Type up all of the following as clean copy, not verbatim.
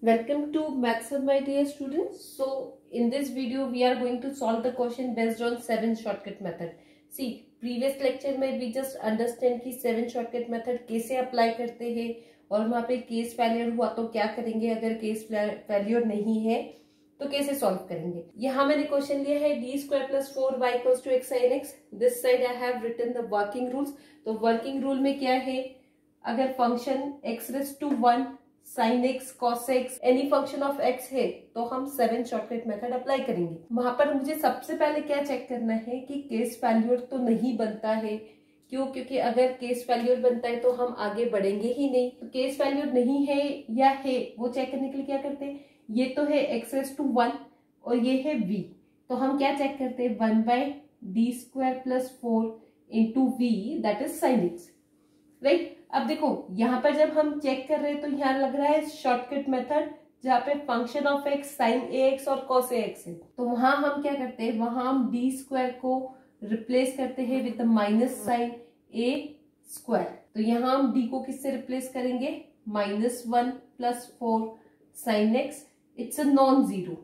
Welcome to Maths Hub, my dear students. So in this video we are going to solve the question based on 7 shortcut method. See, previous lecture में we just understand कि 7 shortcut method कैसे apply करते हैं और वहाँ पे case failure हुआ तो क्या करेंगे, अगर केस फेलियर नहीं है तो कैसे सॉल्व करेंगे। यहाँ मैंने क्वेश्चन लिया है D square plus 4y equals to x sine x. This side I have written the working rules. तो वर्किंग रूल में क्या है, अगर function x raise to 1 sine x cos x any function of x है तो हम 7 shortcut method apply करेंगे। वहां पर मुझे सबसे पहले क्या चेक करना है कि केस फेल्यूर तो नहीं बनता है। क्यों? क्योंकि अगर केस फेल्यूर बनता है तो हम आगे बढ़ेंगे ही नहीं। तो केस फेल्यूर नहीं है या है वो चेक करने के लिए क्या करते हैं, ये तो है x रेस टू 1 और ये है v, तो हम क्या चेक करते हैं 1 by D square plus 4 into V that is sine x, right. अब देखो यहाँ पर जब हम चेक कर रहे हैं तो यहाँ लग रहा है शॉर्टकट मेथड जहाँ पे function of x sine a x और कॉस ए एक्स है। तो वहां हम क्या करते हैं, वहां हम डी स्क्वायर को रिप्लेस करते हैं with minus sine a square. तो यहाँ हम डी को किससे रिप्लेस करेंगे, -1 plus 4 sine x. It's a non zero,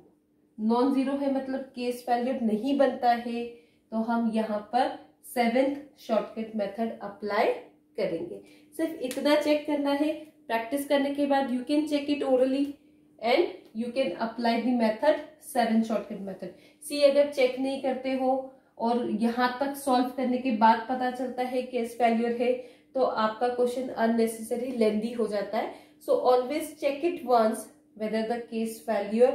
non zero है मतलब केस फेल्यूर नहीं बनता है। तो हम यहाँ पर 7th शॉर्टकट मेथड अप्लाई करेंगे। सिर्फ इतना चेक करना है। प्रैक्टिस करने के बाद you can check it orally and you can apply the method 7 shortcut method. See अगर चेक नहीं करते हो और यहाँ तक सॉल्व करने के बाद पता चलता है केस फेल्यूर है तो आपका क्वेश्चन अननेसेसरी लेंदी हो जाता है। So always check it once whether the case failure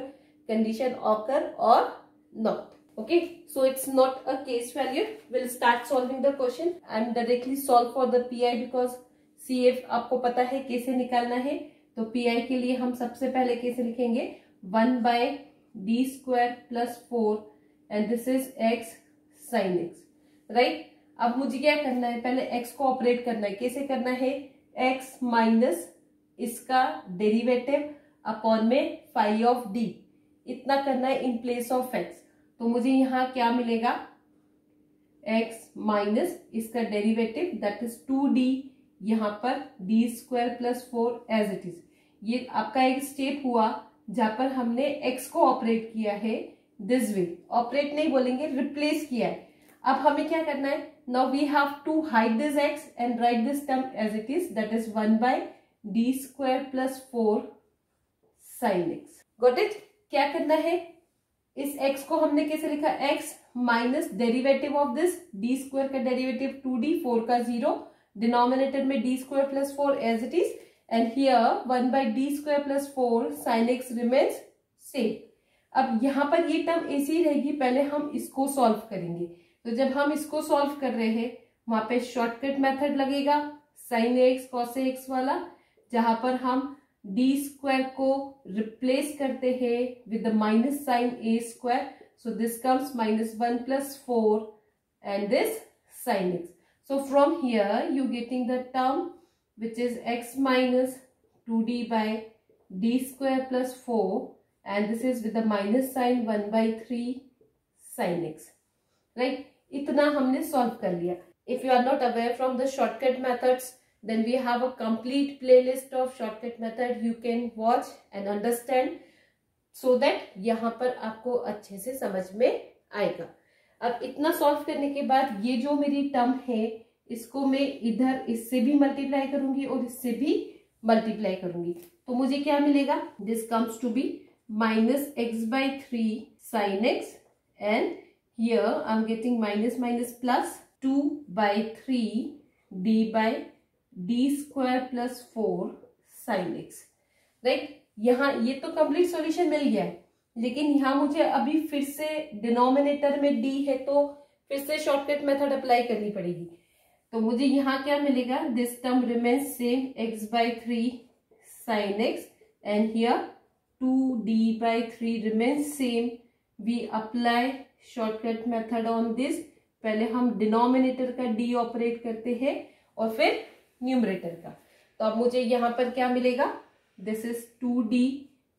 condition occur और not. Okay, so it's not a case failure. We'll start solving the question and directly solve for the PI because CF आपको पता है कैसे निकालना है। तो PI के लिए हम सबसे पहले कैसे लिखेंगे 1 by D square plus 4 and this is x sine x, right. अब मुझे क्या करना है, पहले x को ऑपरेट करना है। कैसे करना है, x माइनस इसका डेरिवेटिव अपॉन में फाई ऑफ d, इतना करना है इन प्लेस ऑफ x। तो मुझे यहाँ क्या मिलेगा, x माइनस इसका डेरिवेटिव दैट इज 2d, यहाँ पर D square plus 4 as it is. ये आपका एक स्टेप हुआ जहां पर हमने x को ऑपरेट किया है दिस वे, ऑपरेट नहीं बोलेंगे, रिप्लेस किया है। अब हमें क्या करना है, now we have to hide this x and write this term as it is that is 1 by D square plus 4 sine x। Got it. क्या करना है, इस x को हमने कैसे लिखा, x minus derivative of this D square का derivative 2d, 4 का 0, डिनोमिनेटर में D square plus 4 as it is and here 1 by D square plus 4 sine x remains same. अब यहाँ पर ये टर्म ऐसी ही रहेगी, पहले हम इसको सॉल्व करेंगे। तो जब हम इसको सॉल्व कर रहे हैं वहां पे शॉर्टकट मेथड लगेगा साइन एक्स कॉस एक्स वाला, जहां पर हम डी स्क्वायर को रिप्लेस करते हैं with the minus sine a square. So this comes -1 plus 4 and this sine x. So from here you getting the term which is x minus 2d by D square plus 4 and this is with the minus sine 1 by 3 sine x, right. इतना हमने solve कर लिया। If you are not aware from the shortcut methods then we have a complete playlist of shortcut method you can watch and understand so that यहाँ पर आपको अच्छे से समझ में आएगा। अब इतना सॉल्व करने के बाद ये जो मेरी टर्म है इसको मैं इधर इससे भी मल्टीप्लाई करूंगी और इससे भी मल्टीप्लाई करूंगी। तो मुझे क्या मिलेगा, this comes to be minus x by 3 sine x and here I am getting minus minus plus 2 by 3 D by D square plus 4 sine x, right. यहाँ ये तो कंप्लीट सॉल्यूशन मिल गया है, लेकिन यहाँ मुझे अभी फिर से डिनोमिनेटर में d है तो फिर से शॉर्टकट मेथड अप्लाई करनी पड़ेगी। तो मुझे यहाँ क्या मिलेगा, this term remains same x by 3 sine x and here 2d by 3 remains same. We apply shortcut method on this. पहले हम डिनोमिनेटर का d ऑपरेट करते हैं और फिर न्यूमरेटर का। तो अब मुझे यहाँ पर क्या मिलेगा, this is 2d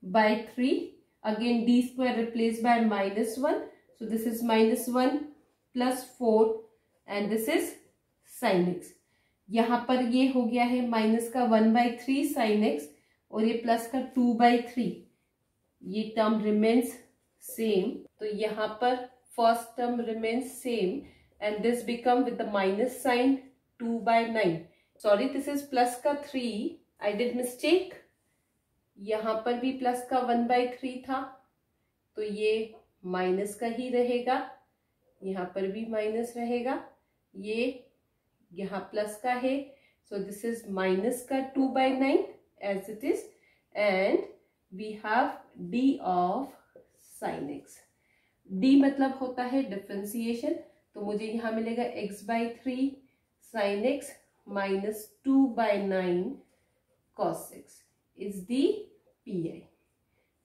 by 3, again D square replace bye -1, so this is -1 plus 4 and this is sine x. यहाँ पर ये हो गया है माइनस का 1 बाई 3 साइन एक्स और ये प्लस का 2/3, ये टर्म रिमेन्स सेम। तो यहाँ पर first term remains same and this become with the minus sine 2/9। Sorry, this is plus का 3, आई डिड मिस्टेक। यहाँ पर भी प्लस का 1/3 था, तो ये माइनस का ही रहेगा, यहाँ पर भी माइनस रहेगा, ये यहाँ प्लस का है, सो दिस इज माइनस का 2/9 as it is, and we have D of sine x. D मतलब होता है डिफ्रेंसिएशन, तो मुझे यहाँ मिलेगा x/3 sine x minus 2/9 cos x is the PI,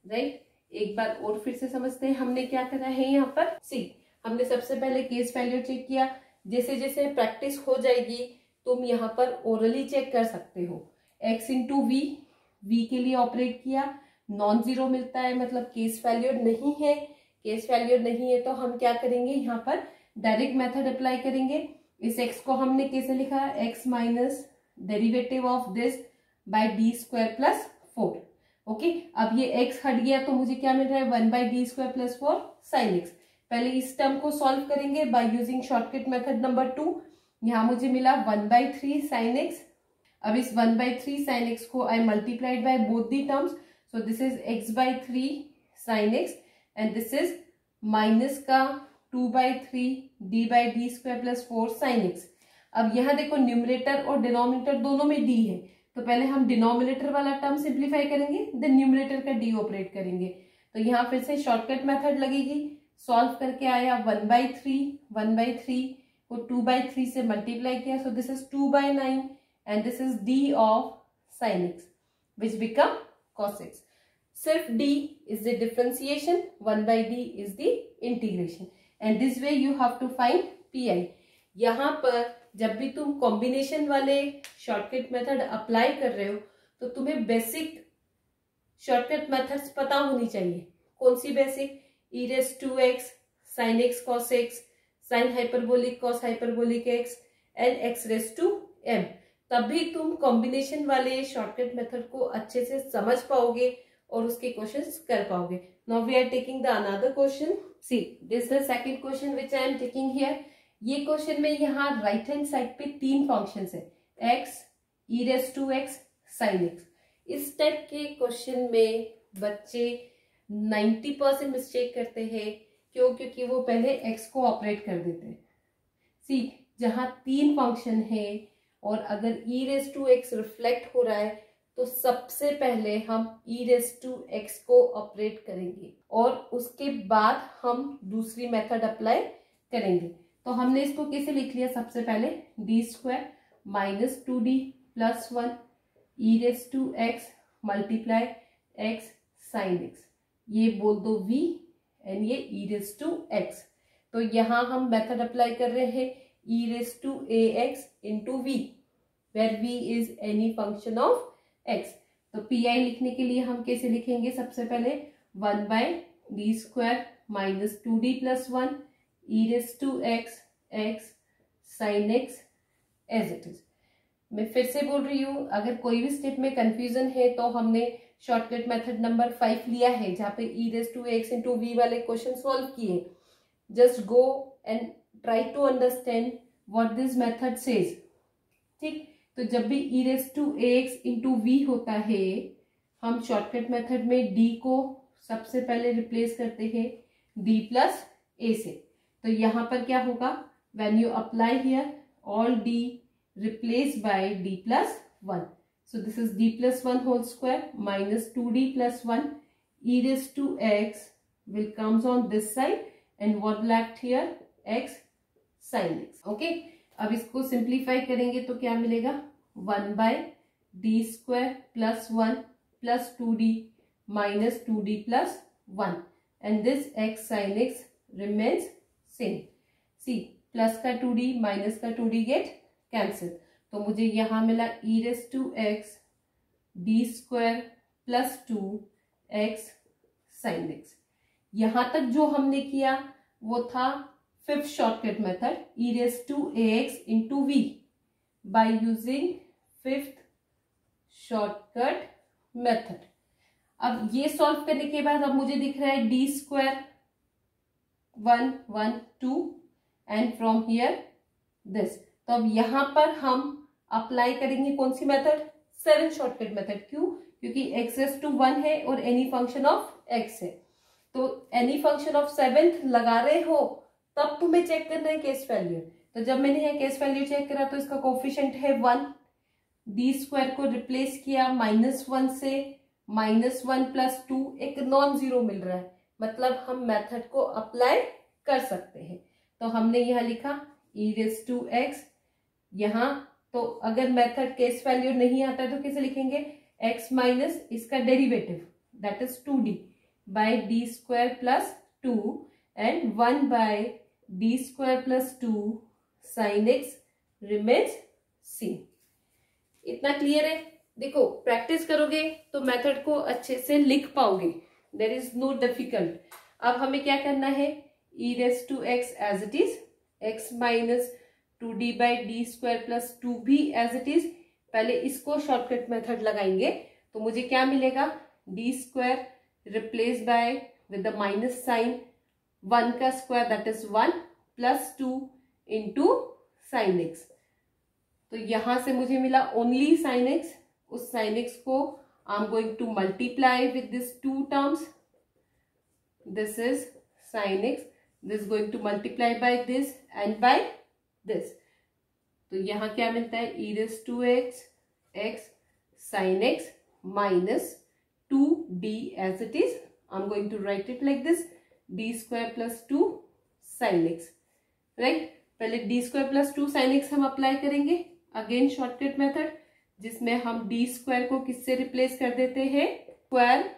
right. एक बार और फिर से समझते हैं हमने क्या करा है यहाँ पर। सी, हमने सबसे पहले केस वैल्यू चेक किया। जैसे जैसे प्रैक्टिस हो जाएगी तुम यहाँ पर ओरली चेक कर सकते हो। x इंटू वी के लिए ऑपरेट किया, नॉन जीरो मिलता है, मतलब केस वैल्यू नहीं है। केस वैल्यू नहीं है तो हम क्या करेंगे, यहाँ पर डायरेक्ट मेथड अप्लाई करेंगे। इस x को हमने कैसे लिखा, x minus derivative of this by D square plus 4। Okay, अब ये x हट गया तो मुझे क्या मिल रहा है, 1/d² प्लस 4 साइन एक्स। पहले इस टर्म को सॉल्व करेंगे by using shortcut method number 2। यहाँ मुझे मिला 1/3 साइन एक्स। अब इस 1/3 साइन एक्स को आई multiplied by both the terms, so this is x/3 sine x and this is minus का 2/3 d/d² प्लस 4 साइन एक्स। अब यहाँ देखो न्यूमरेटर और डिनोमिनेटर दोनों में d है, तो पहले हम डिनोमिनेटर वाला टर्म सिंप्लीफाई करेंगे, देन न्यूमरेटर का डी ऑपरेट करेंगे। तो यहाँ फिर से शॉर्टकट मेथड लगेगी। सॉल्व करके आया 1/3 को 2/3 से मल्टीप्लाई किया, so this is 2/9 and this is D of sine x which become cos x। सिर्फ d is the differentiation, 1/d is the integration, and this way you have to find PI। यहाँ पर जब भी तुम combination वाले shortcut method apply कर रहे हो तो तुम्हें बेसिक शॉर्टकट मेथड्स पता होनी चाहिए। कौन सी basic, e⁻⁴x sin x cos x sin hyperbolic cos hyperbolic x and x⁻m। तभी तुम कॉम्बिनेशन वाले शॉर्टकट मेथड को अच्छे से समझ पाओगे और उसके क्वेश्चंस कर पाओगे। Now we are taking the another question. See, this is the second question which I am taking here. ये क्वेश्चन में यहाँ राइट हैंड साइड पे 3 फंक्शंस है, x, e⁻x, sin x। इस टाइप के क्वेश्चन में बच्चे 90% मिस्टेक करते हैं। क्यों? क्योंकि वो पहले x को ऑपरेट कर देते हैं। सी, जहाँ 3 फंक्शन है और अगर e⁻x रिफ्लेक्ट हो रहा है तो सबसे पहले हम e⁻x को ऑपरेट करेंगे और उसके बाद हम दूसरी मेथड अप्लाई करेंगे। तो हमने इसको कैसे लिख लिया, सबसे पहले d² minus 2d plus 1 e⁻x multiply x sine x, ये बोल दो v एंड ये e⁻x। तो यहाँ हम मेथड अप्लाई कर रहे हैं e⁻ax into v, where v is any function of x। तो PI लिखने के लिए हम कैसे लिखेंगे, सबसे पहले 1/d² minus 2d plus 1 e⁻x x sin x as it is. मैं फिर से बोल रही हूँ, अगर कोई भी स्टेप में कंफ्यूजन है तो हमने शॉर्टकट मेथड नंबर 5 लिया है जहाँ पे e⁻x इंटू v वाले क्वेश्चन सॉल्व किए। Just go and try to understand what this method says. ठीक, तो जब भी e⁻x इंटू v होता है हम शॉर्टकट मेथड में d को सबसे पहले रिप्लेस करते हैं d प्लस a से। तो यहाँ पर क्या होगा, when you apply here all d replaced by d plus 1, so this is d plus 1 whole square minus 2d plus 1 e⁻x will comes on this side and what will act here, x sin x। okay, अब इसको simplify करेंगे तो क्या मिलेगा, 1/d² plus 1 plus 2d minus 2d plus 1 and this x sin x remains same। See, plus का 2d minus का 2d get cancel, तो मुझे यहाँ मिला e⁻x d² plus 2x sin x। यहाँ तक जो हमने किया वो था 5th shortcut method e⁻ax into v by using 5th shortcut method. अब ये सॉल्व करने के बाद अब मुझे दिख रहा है D square 1 1 2 and from here this. तो अब यहां पर हम अप्लाई करेंगे कौन सी मेथड? 7 shortcut method. क्यों? क्योंकि x रेज टू 1 है और एनी फंक्शन ऑफ x है, तो एनी फंक्शन ऑफ 7th लगा रहे हो तब तुम्हें चेक करना है केस वैल्यू। तो जब मैंने यहाँ केस वैल्यू चेक करा तो इसका कोफिशिएंट है 1, डी स्क्वायर को रिप्लेस किया -1 से, -1 + 2 एक नॉन जीरो मिल रहा है, मतलब हम मेथड को अप्लाई कर सकते हैं। तो हमने यहाँ लिखा e⁻x। यहाँ तो अगर मेथड केस वैल्यू नहीं आता है तो कैसे लिखेंगे? x माइनस इसका derivative that is 2d by D square plus 2 and 1 by D square plus 2 sine x remains c। इतना क्लियर है? देखो प्रैक्टिस करोगे तो मेथड को अच्छे से लिख पाओगे, देयर इज नो डिफिकल्ट। अब हमें क्या करना है? e⁻x as it is, x minus 2d by D square plus 2 भी एज इट इज। पहले इसको शॉर्टकट मेथड लगाएंगे तो मुझे क्या मिलेगा? D square replace by with the minus sine 1 का square that is 1 plus 2 into sine x. तो यहां से मुझे मिला ओनली साइन एक्स। उस साइन एक्स को I am going to multiply with this 2 terms, this is sine x, this going to multiply by this and by this. तो यहाँ क्या मिलता है? e⁻x x sin x minus 2d as it is. I'm going to write it like this, d square plus 2 sin x, right? पहले d square plus 2 sin x हम apply करेंगे, again shortcut method, जिसमें हम d square को किससे replace कर देते हैं? Square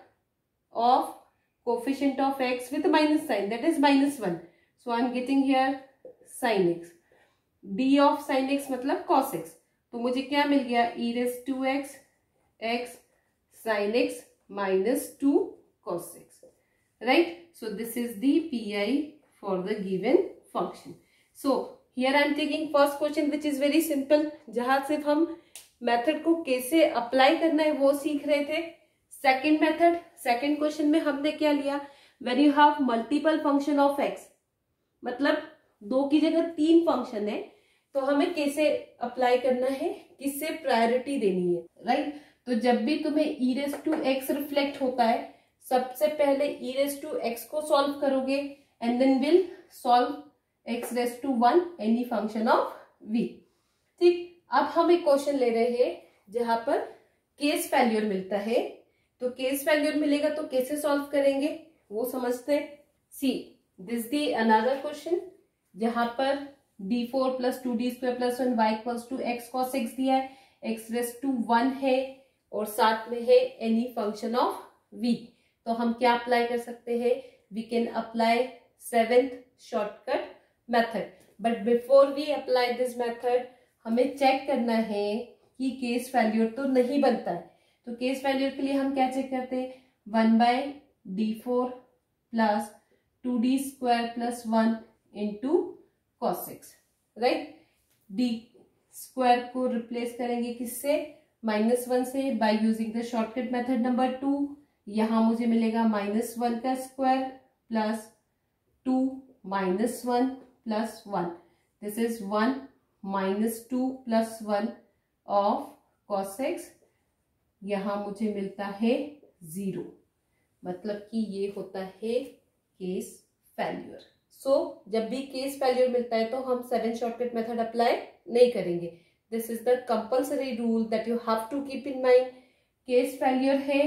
of coefficient of x with minus sign that is -1. So I'm getting here sin x. d of sine x मतलब cos x। तो मुझे क्या मिल गया? e⁻x x sin x minus 2 cos x, right? So this is the pi for the given function. So here I am taking first question which is very simple, जहां सिर्फ हम method को कैसे अप्लाई करना है वो सीख रहे थे। सेकेंड मेथड, सेकेंड क्वेश्चन में हमने क्या लिया? when you have multiple function of x, मतलब 2 की जगह 3 फंक्शन है तो हमें कैसे अप्लाई करना है, किससे प्रायोरिटी देनी है, राइट? तो जब भी तुम्हें e⁻x रिफ्लेक्ट होता है सबसे पहले e⁻x को सॉल्व करोगे and then will solve x⁻1 any function of v। ठीक, अब हम एक क्वेश्चन ले रहे हैं जहां पर केस फैल्यूर मिलता है। तो केस फैल्यूर मिलेगा तो कैसे सॉल्व करेंगे वो समझते हैं। See this the another question जहां पर d4 plus 2d square plus 1 y equals to x cos x दिया है, x⁻1 है और साथ में है एनी फंक्शन ऑफ v। तो हम क्या अप्लाई कर सकते हैं? We can apply 7th shortcut method. But before we apply this method हमें चेक करना है कि केस फैल्यूर तो नहीं बनता है। तो केस फैल्यूर के लिए हम क्या चेक करते हैं? 1/d4 plus 2d square plus 1 into cos x, right? d square को रिप्लेस करेंगे किससे? -1 से by using the shortcut method number 2। यहां मुझे मिलेगा -1 का square plus 2 -1 plus 1, this is 1 -2 plus 1 of cos x। यहां मुझे मिलता है 0, मतलब कि ये होता है केस फैल्यूर। सो जब भी केस फैल्यूर मिलता है तो हम 7 शॉर्टकट मेथड अप्लाई नहीं करेंगे। This is the compulsory rule that you have to keep in mind. Case failure है,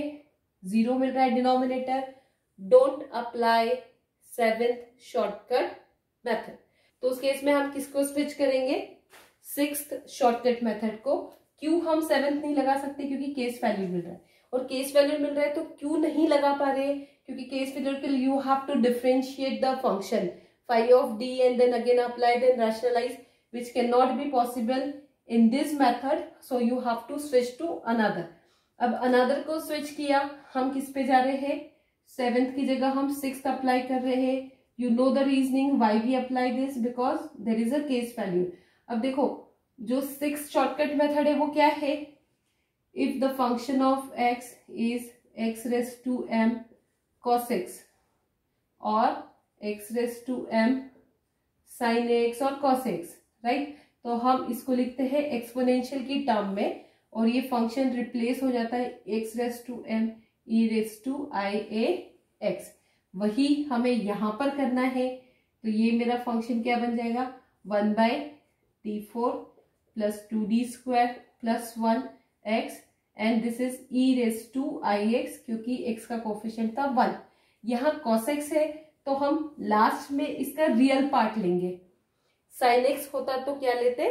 0 मिल रहा है denominator, don't apply 7th shortcut method. तो उस केस में हम किसको स्विच करेंगे? 6th शॉर्टकट मेथड को। क्यों हम 7th नहीं लगा सकते? क्योंकि केस फैल्यूर मिल रहा है, और केस वैल्यू मिल रहा है तो क्यों नहीं लगा पा रहे? क्योंकि केस वैल्यू के लिए you have to differentiate the function phi of d and then again apply then rationalize, which cannot be possible in this method, so you have to switch to another। अब another को switch किया, हम किस पे जा रहे हैं? 7th की जगह हम 6th अप्लाई कर रहे हैं। you know the reasoning why we apply this, because there is a case value। अब देखो जो 6th शॉर्टकट मेथड है वो क्या है? if the function of x is x raised to m cos x or x raised to m sin x और cos x, right. तो हम इसको लिखते हैं एक्सपोनेंशियल की टर्म में और ये फंक्शन रिप्लेस हो जाता है x raise to m e raise to i a x. वही हमें यहां पर करना है, तो ये मेरा फंक्शन क्या बन जाएगा 1/d4 plus 2d² plus 1x and this is e raise to I x, क्योंकि x का कोफिशिएंट था 1। यहाँ cos x है तो हम लास्ट में इसका रियल पार्ट लेंगे। sin x होता तो क्या लेते,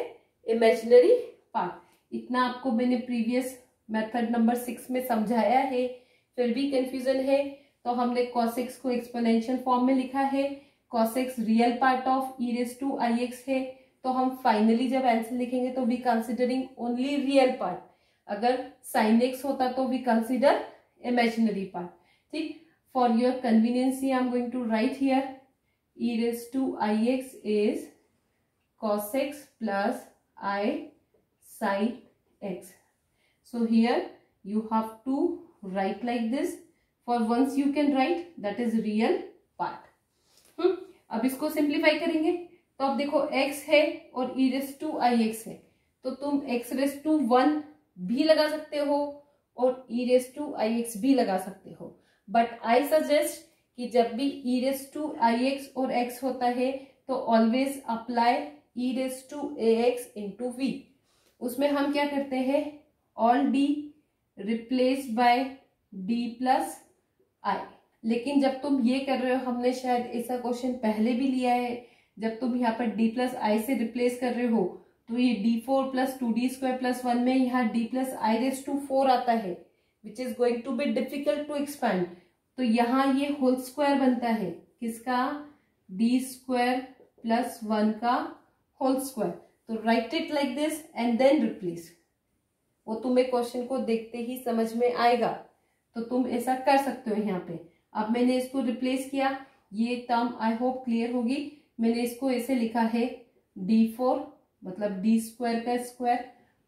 इमेजिनरी पार्ट। इतना आपको मैंने प्रीवियस मेथड नंबर 6 में समझाया है, फिर भी कंफ्यूजन है तो हमने cos x को एक्सपोनेंशियल फॉर्म में लिखा है। cos x real part of e raise to I x है, तो हम फाइनली जब आंसर लिखेंगे तो we considering only real part. अगर sin x होता तो वी कंसिडर इमेजिनरी पार्ट, ठीक। For your convenience I am going to write here e raise to I x is cos x plus I sin x. So here you have to write like this. For once you can write, that is real part. अब इसको simplify करेंगे तो अब देखो x है और e raise to I x है, तो तुम x रेस टू 1 भी लगा सकते हो और e raise to I x भी लगा सकते हो। बट आई सजेस्ट कि जब भी e raise to I X और x होता है तो always apply e raise to A X into V. उसमें हम क्या करते हैं, all d replace by d plus I. लेकिन जब तुम ये कर रहे हो, हमने शायद ऐसा क्वेश्चन पहले भी लिया है, जब तुम यहाँ पर d प्लस आई से रिप्लेस कर रहे हो तो ये d4 प्लस 2d² प्लस 1 में यहाँ d plus i raise to 4 आता है, which is going to be difficult to expand. तो यहाँ ये होल स्क्वायर बनता है, किसका, d² प्लस 1 का होल स्क्वायर। तो write it like this and then replace. वो तुम्हें क्वेश्चन को देखते ही समझ में आएगा, तो तुम ऐसा कर सकते हो यहाँ पे। अब मैंने इसको रिप्लेस किया, ये टर्म आई होप क्लियर होगी। मैंने इसको ऐसे लिखा है d4 मतलब d² का square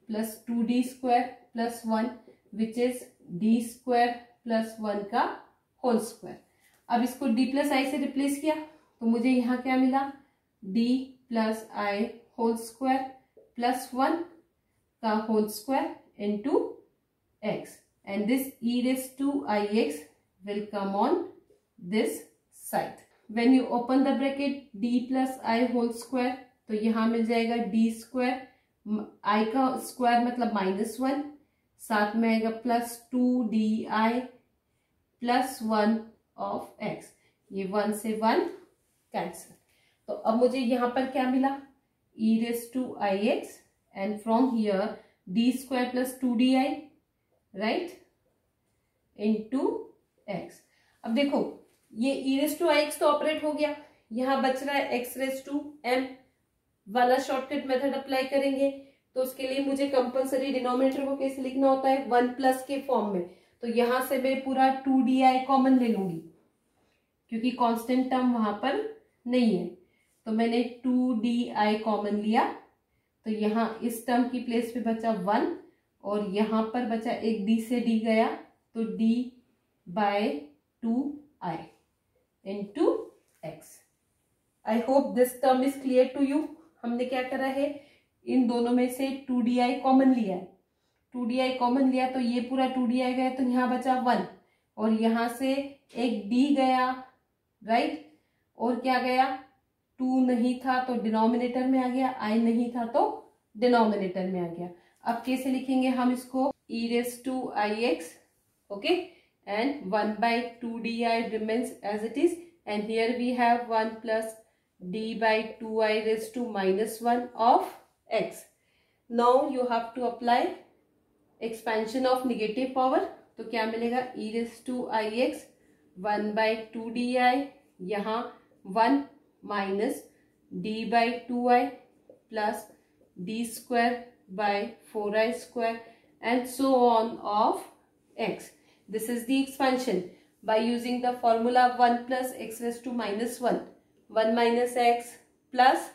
plus 2d² plus 1 which is d² plus 1 का होल स्क्वायर। अब इसको d प्लस आई से रिप्लेस किया तो मुझे यहाँ क्या मिला, d plus i whole square plus 1 का whole square into x and this e raise to I x will come on this side. When you open the bracket d plus I whole square, तो यहाँ मिल जाएगा d², i का square मतलब -1, साथ में आएगा plus 2di plus 1 of x। ये 1 से 1 कैंसिल। तो अब मुझे यहाँ पर क्या मिला, e raise to I x and from here d² plus 2di right into x. अब देखो ये e raise to I x तो ऑपरेट हो गया, यहाँ बच रहा है x रेस टू m वाला शॉर्टकट मेथड अप्लाई करेंगे। तो उसके लिए मुझे कंपलसरी डिनोमिनेटर को कैसे लिखना होता है, 1 प्लस के फॉर्म में। तो यहां से मैं पूरा 2di कॉमन ले लूंगी क्योंकि कांस्टेंट टर्म वहां पर नहीं है। तो मैंने 2di कॉमन लिया, तो यहाँ इस टर्म की प्लेस पे बचा 1 और यहाँ पर बचा एक d से d गया तो d by 2i into x. I hope this term is clear to you. हमने क्या करा है, इन दोनों में से 2di कॉमन लिया है, 2di कॉमन लिया तो ये पूरा 2di गया तो यहाँ बचा 1 और यहाँ से एक d गया राइट, और क्या गया 2 नहीं था तो डिनोमिनेटर में आ गया, i नहीं था तो डिनोमिनेटर में आ गया। अब कैसे लिखेंगे हम इसको, e raise to I x okay and 1/2di remains as it is and here we have 1 plus d by 2i raised to -1 of x. Now you have to apply expansion of negative power, तो क्या मिलेगा, e raised to i x 1/2di, यहाँ 1 minus d by 2i plus d² by 4i square and so on of x. This is the expansion by using the formula 1 plus x raised to -1, 1 minus x plus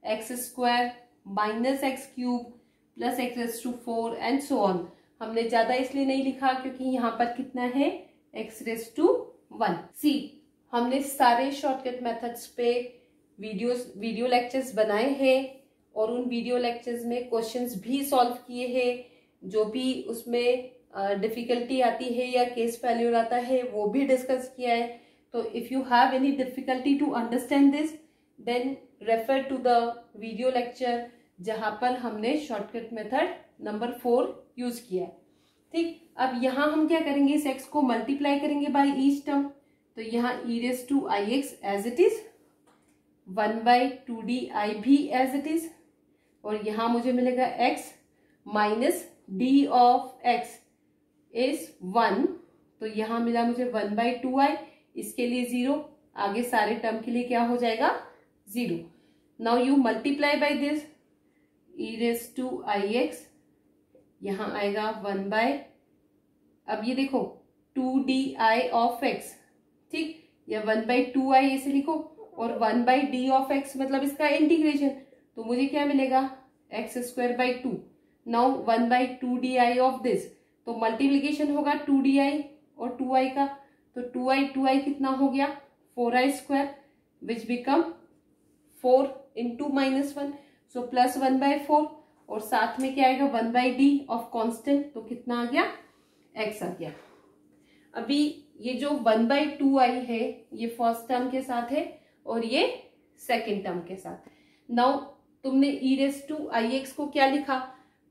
x square minus x cube plus x raised to 4 and so on. हमने ज्यादा इसलिए नहीं लिखा क्योंकि यहाँ पर कितना है x⁻⁴। सी, हमने सारे शॉर्टकट मेथड्स पे वीडियो लेक्चर्स बनाए हैं और उन वीडियो लेक्चर्स में क्वेश्चंस भी सॉल्व किए हैं। जो भी उसमें डिफिकल्टी आती है या केस फेल्यूर आता है वो भी डिस्कस किया है। तो if you have any difficulty to understand this then refer to the video lecture जहां पर हमने शॉर्टकट मेथड नंबर 4 यूज किया है। ठीक, अब यहाँ हम क्या करेंगे, इस x को मल्टीप्लाई करेंगे बाय ईच टर्म। तो यहाँ e⁻ as it is, 1/2di भी एज इट इज, और यहाँ मुझे मिलेगा x minus d of x is 1। तो यहाँ मिला मुझे 1/2i, इसके लिए 0, आगे सारे टर्म के लिए क्या हो जाएगा 0। Now you multiply by this e⁻x, यहाँ आएगा 1/, अब ये देखो 2di ऑफ x, ठीक, या 1/2i ऐसे लिखो, और 1/d ऑफ x मतलब इसका इंटीग्रेशन, तो मुझे क्या मिलेगा x²/2। Now 1/2di of this, तो मल्टीप्लीकेशन होगा 2di और 2i का, तो 2i कितना हो गया 4i², विच बिकम 4 × -1, सो +1/4, और साथ में क्या आएगा 1/d ऑफ कांस्टेंट, तो कितना आ गया x आ गया। अभी ये जो 1/2i है ये फर्स्ट टर्म के साथ है और ये सेकेंड टर्म के साथ। नाउ तुमने e⁻ को क्या लिखा,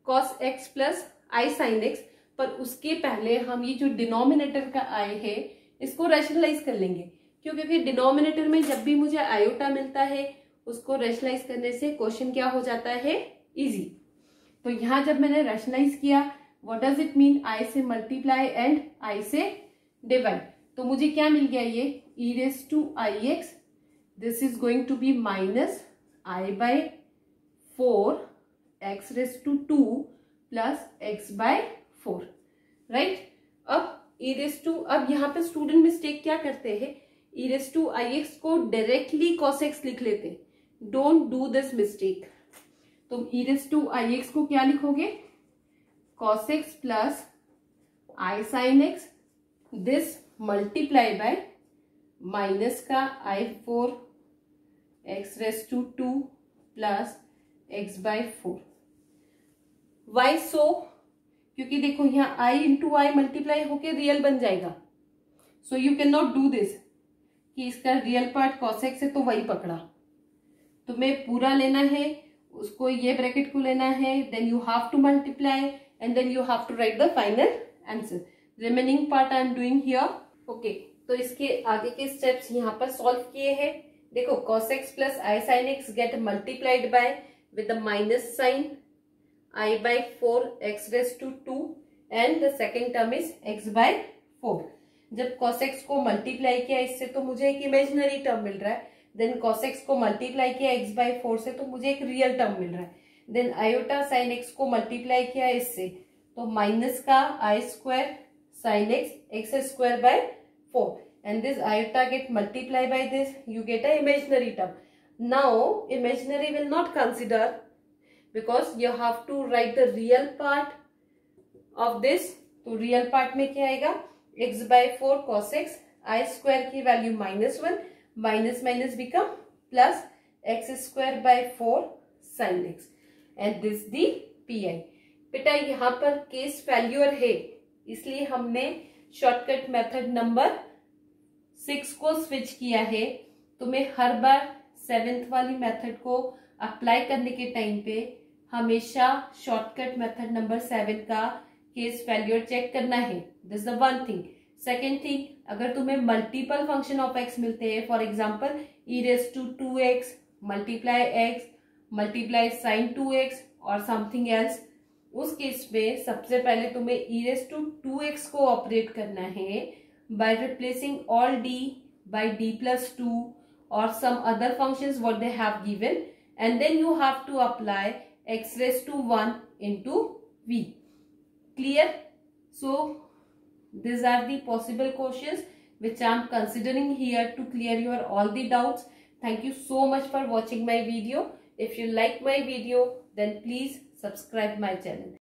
cos x प्लस i sin x, पर उसके पहले हम ये जो डिनोमिनेटर का i है इसको रैशनलाइज कर लेंगे। क्यों? क्योंकि डिनोमिनेटर में जब भी मुझे आयोटा मिलता है उसको रैशनलाइज करने से क्वेश्चन क्या हो जाता है इजी। तो यहाँ जब मैंने रैशनलाइज किया, what does it mean, i से मल्टीप्लाई एंड i से डिवाइड, तो मुझे क्या मिल गया, ये e⁻x, this is going to be minus i/4 x⁻² plus x/4, right. अब यहाँ पे स्टूडेंट मिस्टेक क्या करते हैं, e⁻x को डायरेक्टली cos x लिख लेते हैं। Don't do this mistake. तुम e⁻x को क्या लिखोगे, cos x प्लस i sin x, this multiply by minus का i4 x⁻² plus x/4। Y सो? क्योंकि देखो यहाँ i इंटू आई मल्टीप्लाई होके रियल बन जाएगा, so you can not do this कि इसका रियल पार्ट cos x है तो वही पकड़ा। तुम्हें पूरा लेना है, उसको ये ब्रैकेट को लेना है, then you have to multiply and then you have to write the final answer. Remaining part I am doing here. Okay, तो इसके आगे के स्टेप्स यहाँ पर सॉल्व किए हैं। देखो cos x प्लस i sin x get multiplied by with the minus sine i/4 x⁻² and the second term is x/4। जब cos x को मल्टीप्लाई किया इससे तो मुझे एक इमेजिनरी टर्म मिल रहा है, देन cos x को मल्टीप्लाई किया x/4 से तो मुझे एक रियल टर्म मिल रहा है, देन आयोटा sin x को मल्टीप्लाई किया इससे तो माइनस का i² sin x x²/4 and this iota get multiplied by this, you get a imaginary term. Now imaginary will not consider because you have to write the real part of this. तो real part में क्या आएगा, x/4 cos x, i² की value -1, minus minus become plus x²/4 sin x and this the pi। बेटा यहाँ पर case failure है इसलिए हमने शॉर्टकट मेथड नंबर 6 को स्विच किया है। तुम्हें हर बार 7th वाली मेथड को अप्लाई करने के टाइम पे हमेशा शॉर्टकट मेथड नंबर 7 का केस फेल्यूर चेक करना है। This the one thing. Second thing, अगर तुम्हें मल्टीपल फंक्शन ऑफ x मिलते हैं, for example e⁻2x multiply x multiply sin 2x और समथिंग एल्स, उस केस में सबसे पहले तुम्हें e⁻2x को ऑपरेट करना है by replacing all d by d+2 or some other functions what they have given, and then you have to apply x⁻1 into v. Clear? So these are the possible questions which I am considering here to clear your all the doubts. Thank you so much for watching my video. If you like my video then please subscribe my channel.